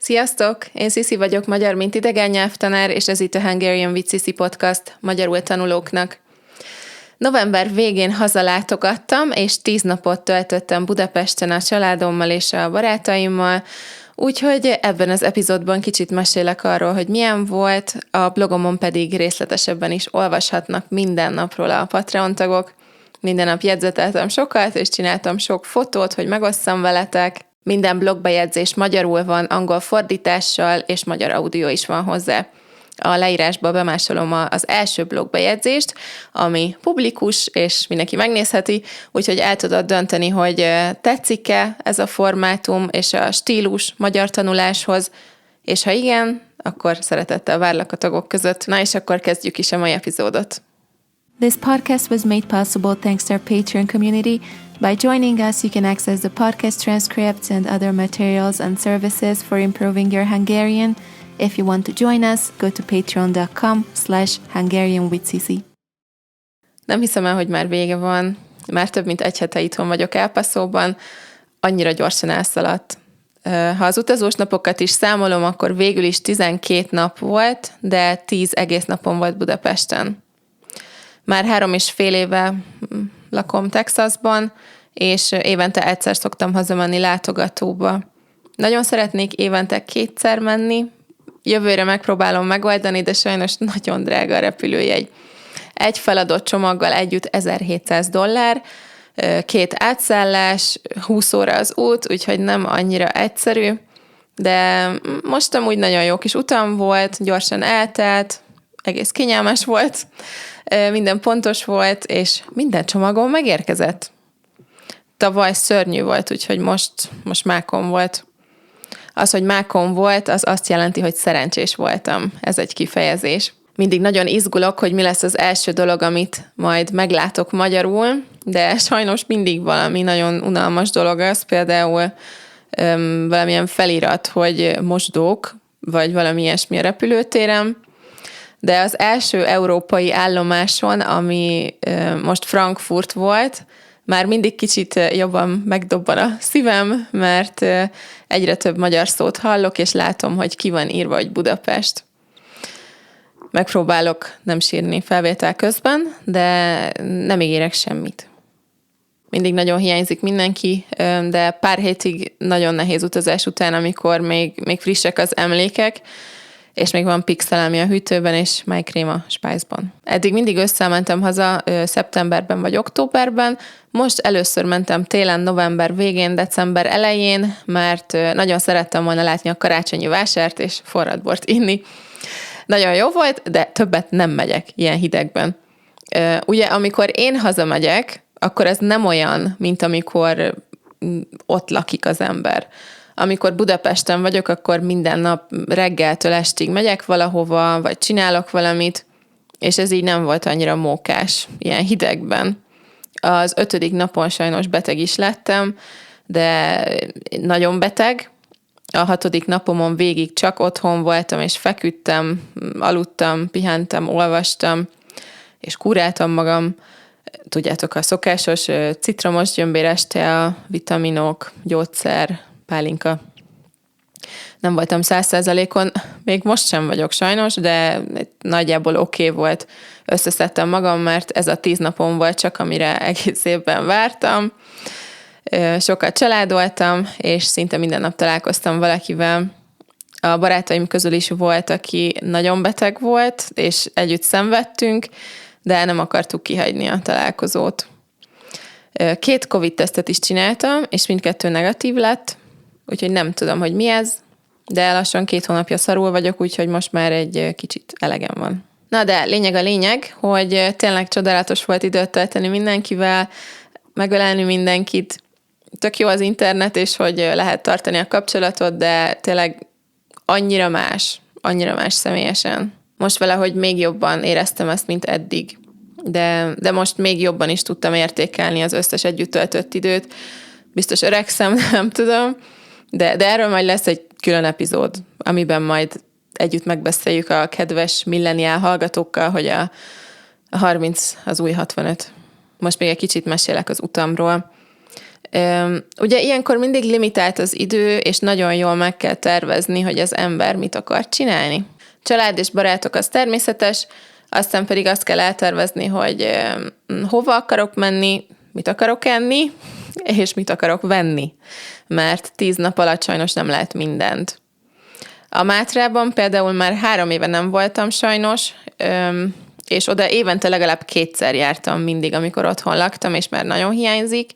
Sziasztok! Én Sziszi vagyok, magyar mint idegen nyelvtanár, és ez itt a Hungarian with Sissi podcast magyarul tanulóknak. November végén hazalátogattam, és 10 napot töltöttem Budapesten a családommal és a barátaimmal, úgyhogy ebben az epizódban kicsit mesélek arról, hogy milyen volt, a blogomon pedig részletesebben is olvashatnak minden napról a Patreon tagok. Minden nap jegyzeteltem sokat, és csináltam sok fotót, hogy megosszam veletek. Minden blogbejegyzés magyarul van, angol fordítással, és magyar audio is van hozzá. A leírásba bemásolom az első blogbejegyzést, ami publikus, és mindenki megnézheti, úgyhogy el tudod dönteni, hogy tetszik-e ez a formátum és a stílus magyar tanuláshoz, és ha igen, akkor szeretettel várlak a tagok között. Na és akkor kezdjük is a mai epizódot. This podcast was made possible thanks to our Patreon community. By joining us, you can access the podcast transcripts and other materials and services for improving your Hungarian. If you want to join us, go to patreon.com/HungarianWithSissi. Nem hiszem el, hogy már vége van. Már több mint egy hete itthon vagyok El Pasoban. Annyira gyorsan elszaladt. Ha az utazós napokat is számolom, akkor végül is 12 nap volt, de 10 egész napon volt Budapesten. Már 3,5 éve lakom Texasban, és évente egyszer szoktam hazamenni látogatóba. Nagyon szeretnék évente 2-szer menni, jövőre megpróbálom megoldani, de sajnos nagyon drága a repülőjegy. Egy feladott csomaggal együtt $1700, 2 átszállás, 20 óra az út, úgyhogy nem annyira egyszerű, de most amúgy nagyon jó kis utam volt, gyorsan eltelt, egész kényelmes volt, minden pontos volt, és minden csomagom megérkezett. Tavaly szörnyű volt, úgyhogy most mákon volt. Az, hogy mákon volt, az azt jelenti, hogy szerencsés voltam. Ez egy kifejezés. Mindig nagyon izgulok, hogy mi lesz az első dolog, amit majd meglátok magyarul, de sajnos mindig valami nagyon unalmas dolog az, például valamilyen felirat, hogy mosdók, vagy valami ilyesmi a repülőtéren. De az első európai állomáson, ami most Frankfurt volt, már mindig kicsit jobban megdobban a szívem, mert egyre több magyar szót hallok, és látom, hogy ki van írva, hogy Budapest. Megpróbálok nem sírni felvétel közben, de nem ígérek semmit. Mindig nagyon hiányzik mindenki, de pár hétig nagyon nehéz utazás után, amikor még frissek az emlékek, és még van pixelemi a hűtőben, és májkrém a spájzban. Eddig mindig ősszel mentem haza, szeptemberben vagy októberben, most először mentem télen, november végén, december elején, mert nagyon szerettem volna látni a karácsonyi vásárt, és forrad bort inni. Nagyon jó volt, de többet nem megyek ilyen hidegben. Ugye, amikor én hazamegyek, akkor ez nem olyan, mint amikor ott lakik az ember. Amikor Budapesten vagyok, akkor minden nap reggeltől estig megyek valahova, vagy csinálok valamit, és ez így nem volt annyira mókás, ilyen hidegben. Az 5. napon sajnos beteg is lettem, de nagyon beteg. A 6. napomon végig csak otthon voltam, és feküdtem, aludtam, pihentem, olvastam, és kuráltam magam. Tudjátok, a szokásos citromos gyömbéres tea, vitaminok, gyógyszer, pálinka. Nem voltam 100%-on, még most sem vagyok sajnos, de nagyjából oké volt. Összeszedtem magam, mert ez a 10 napom volt csak, amire egész évben vártam. Sokat családoltam, és szinte minden nap találkoztam valakivel. A barátaim közül is volt, aki nagyon beteg volt, és együtt szenvedtünk, de nem akartuk kihagyni a találkozót. 2 Covid-tesztet is csináltam, és mindkettő negatív lett, úgyhogy nem tudom, hogy mi ez, de lassan 2 hónapja szarul vagyok, úgyhogy most már egy kicsit elegem van. Na de lényeg a lényeg, hogy tényleg csodálatos volt időt tölteni mindenkivel, megölelni mindenkit. Tök jó az internet, és hogy lehet tartani a kapcsolatot, de tényleg annyira más személyesen. Most valahogy még jobban éreztem ezt, mint eddig. De most még jobban is tudtam értékelni az összes együtt töltött időt. Biztos öregszem, nem tudom, de erről majd lesz egy külön epizód, amiben majd együtt megbeszéljük a kedves milleniál hallgatókkal, hogy a 30 az új 65. Most még egy kicsit mesélek az utamról. Ugye ilyenkor mindig limitált az idő, és nagyon jól meg kell tervezni, hogy az ember mit akar csinálni. Család és barátok az természetes, aztán pedig azt kell eltervezni, hogy hova akarok menni, mit akarok enni, és mit akarok venni. Mert 10 nap alatt sajnos nem lehet mindent. A Mátrában például már 3 éve nem voltam sajnos, és oda évente legalább 2-szer jártam mindig, amikor otthon laktam, és már nagyon hiányzik.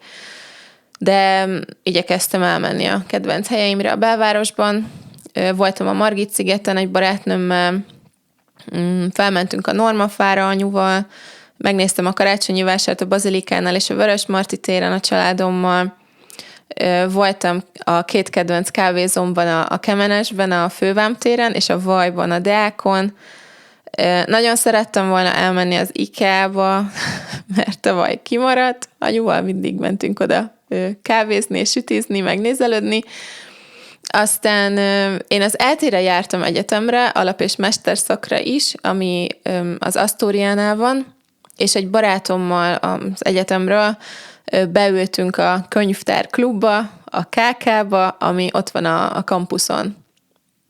De igyekeztem elmenni a kedvenc helyeimre a belvárosban. Voltam a Margit-szigeten egy barátnőmmel, felmentünk a Normafára anyuval, megnéztem a karácsonyi vásárt a Bazilikánál és a Vörösmarty téren a családommal. Voltam a 2 kedvenc kávézomban, a Kemenesben, a Fővám téren, és a Vajban, a Deákon. Nagyon szerettem volna elmenni az IKEA-ba, mert a Vaj kimaradt. Anyuval mindig mentünk oda kávézni és sütizni, megnézelődni. Aztán én az ELTE-re jártam egyetemre, alap- és mesterszakra is, ami az Asztóriánál van, és egy barátommal az egyetemről beültünk a könyvtár klubba, a KK-ba, ami ott van a kampuszon.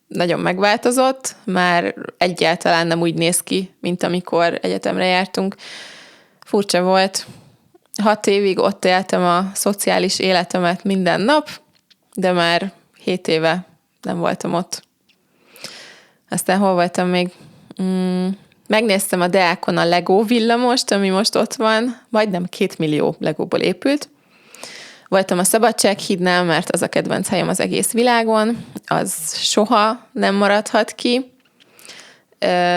Nagyon megváltozott, már egyáltalán nem úgy néz ki, mint amikor egyetemre jártunk. Furcsa volt. 6 évig ott éltem a szociális életemet minden nap, de már 7 éve nem voltam ott. Aztán hol voltam még? Megnéztem a Deákon a Lego villamost, ami most ott van, majdnem 2 millió Legóból épült. Voltam a Szabadsághídnál, mert az a kedvenc helyem az egész világon, az soha nem maradhat ki.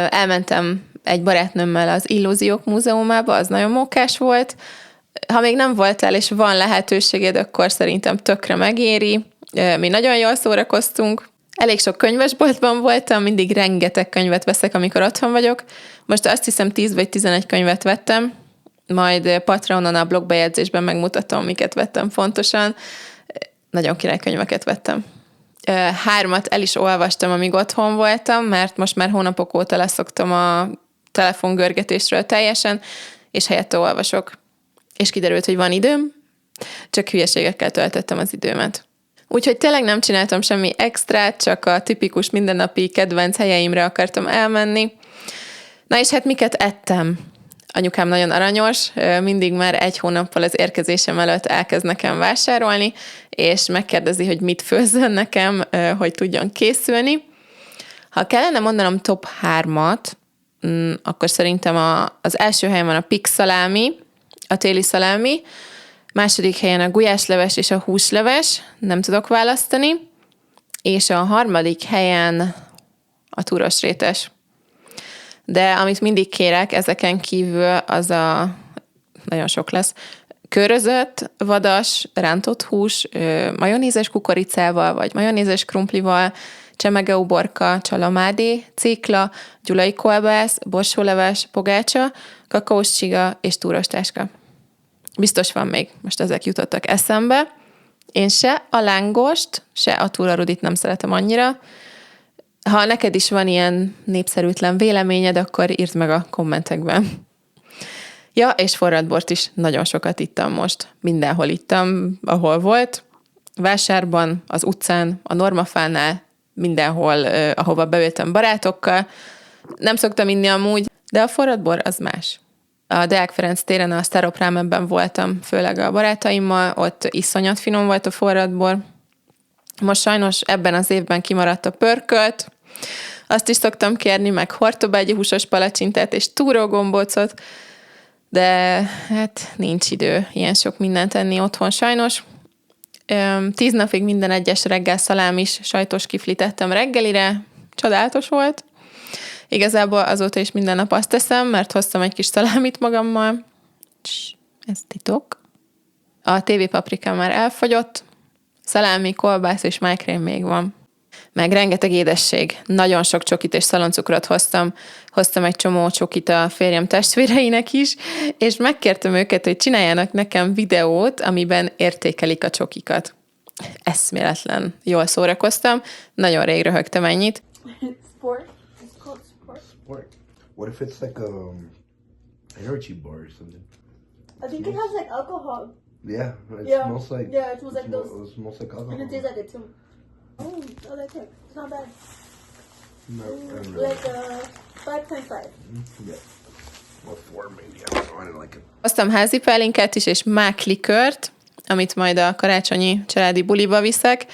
Elmentem egy barátnőmmel az Illúziók Múzeumába, az nagyon mókás volt. Ha még nem voltál, és van lehetőséged, akkor szerintem tökre megéri. Mi nagyon jól szórakoztunk. Elég sok könyvesboltban voltam, mindig rengeteg könyvet veszek, amikor otthon vagyok. Most azt hiszem 10 vagy 11 könyvet vettem, majd Patreonon a blogbejegyzésben megmutatom, miket vettem fontosan. Nagyon király könyveket vettem. 3 el is olvastam, amíg otthon voltam, mert most már hónapok óta leszoktam a telefongörgetésről teljesen, és helyette olvasok. És kiderült, hogy van időm, csak hülyeségekkel töltöttem az időmet. Úgyhogy tényleg nem csináltam semmi extrát, csak a tipikus mindennapi kedvenc helyeimre akartam elmenni. Na és hát miket ettem? Anyukám nagyon aranyos, mindig már 1 hónappal az érkezésem előtt elkezd nekem vásárolni, és megkérdezi, hogy mit főzzön nekem, hogy tudjon készülni. Ha kellene mondanom top 3-at, akkor szerintem az első helyen van a pik szalámi, a téli szalámi, második helyen a gulyásleves és a húsleves, nem tudok választani, és a harmadik helyen a túrosrétes. De amit mindig kérek, ezeken kívül az nagyon sok lesz, körözött, vadas, rántott hús, majonézes kukoricával, vagy majonézes krumplival, csemegeuborka, csalamádé, cikla, gyulai kolbász, borsóleves, pogácsa, kakaós csiga és túrostáska. Biztos van még, most ezek jutottak eszembe. Én se a lángost, se a túrarudit nem szeretem annyira. Ha neked is van ilyen népszerűtlen véleményed, akkor írd meg a kommentekben. Ja, és forradbort is nagyon sokat ittam most. Mindenhol ittam, ahol volt. Vásárban, az utcán, a Normafánál, mindenhol, ahova beültem barátokkal. Nem szoktam inni amúgy, de a forradbor az más. A Deák Ferenc téren a Staropramenben voltam, főleg a barátaimmal, ott iszonyat finom volt a forradbor. Most sajnos ebben az évben kimaradt a pörkölt, azt is szoktam kérni, meg hortobágyi húsos palacsintát és túrógombócot, de hát nincs idő ilyen sok mindent enni otthon sajnos. 10 napig minden egyes reggel szalámis sajtos kiflit ettem reggelire, csodálatos volt. Igazából azóta is minden nap azt teszem, mert hoztam egy kis szalámit magammal. Ez titok. A tévépaprikám már elfogyott, szalámi, kolbász és májkrém még van. Meg rengeteg édesség. Nagyon sok csokit és szaloncukrot hoztam. Hoztam egy csomó csokit a férjem testvéreinek is, és megkértem őket, hogy csináljanak nekem videót, amiben értékelik a csokikat. Eszméletlen. Jól szórakoztam. Nagyon rég röhögtem ennyit. Sport. It's called sport. Sport. What if it's like an energy bar or something? I think it has like alcohol. Yeah, it Yeah. smells like. Yeah, it smells like those. It smells like alcohol. And it tastes like it too. Oh, I like it. It's not bad. No, I don't know. Like 5.5. Yeah. Or 4 maybe. I don't know. I didn't like it. Hoztam házi pálinkát is, és máklikört, amit majd a karácsonyi családi buliba viszek.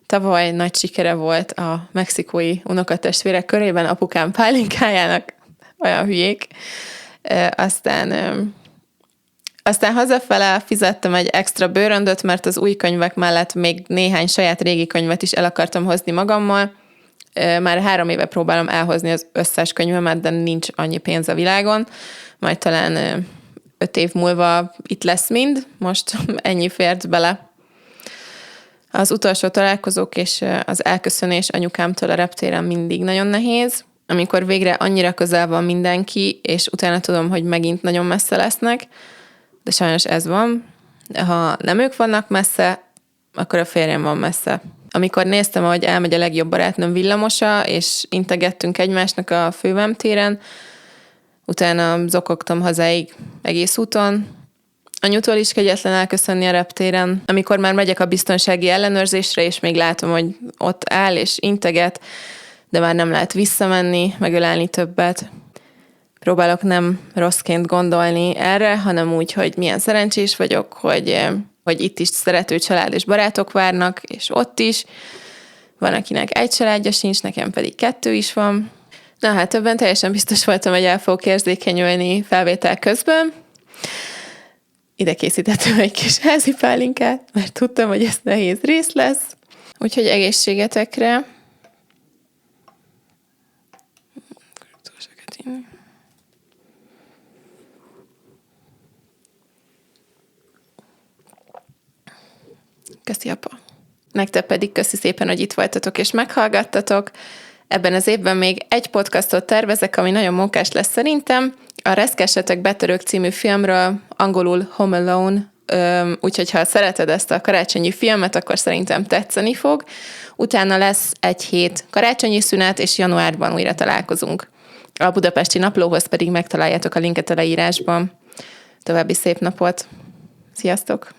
Tavaly nagy sikere volt a mexikói unokatestvérek körében apukám pálinkájának, olyan hülyék. Aztán hazafele fizettem egy extra bőröndöt, mert az új könyvek mellett még néhány saját régi könyvet is el akartam hozni magammal. Már 3 éve próbálom elhozni az összes könyvemet, de nincs annyi pénz a világon. Majd talán 5 év múlva itt lesz mind. Most ennyi fért bele. Az utolsó találkozók és az elköszönés anyukámtól a reptéren mindig nagyon nehéz. Amikor végre annyira közel van mindenki, és utána tudom, hogy megint nagyon messze lesznek, de sajnos ez van. Ha nem ők vannak messze, akkor a férjem van messze. Amikor néztem, ahogy elmegy a legjobb barátnőm villamosa, és integettünk egymásnak a fővám téren, utána zokogtam hazáig egész úton. Anyutól is kegyetlen elköszönni a reptéren. Amikor már megyek a biztonsági ellenőrzésre, és még látom, hogy ott áll és integet, de már nem lehet visszamenni, megölelni többet. Próbálok nem rosszként gondolni erre, hanem úgy, hogy milyen szerencsés vagyok, hogy itt is szerető család és barátok várnak, és ott is. Van, akinek egy családja sincs, nekem pedig 2 is van. Na hát többen teljesen biztos voltam, hogy el fogok érzékenyülni felvétel közben. Ide készítettem egy kis házi pálinkát, mert tudtam, hogy ez nehéz rész lesz. Úgyhogy egészségetekre. Köszi, apa. Nektek pedig köszi szépen, hogy itt voltatok és meghallgattatok. Ebben az évben még egy podcastot tervezek, ami nagyon mókás lesz szerintem. A Reszkessetek betörők című filmről, angolul Home Alone, úgyhogy ha szereted ezt a karácsonyi filmet, akkor szerintem tetszeni fog. Utána lesz egy hét karácsonyi szünet, és januárban újra találkozunk. A Budapesti Naplóhoz pedig megtaláljátok a linket a leírásban. További szép napot! Sziasztok!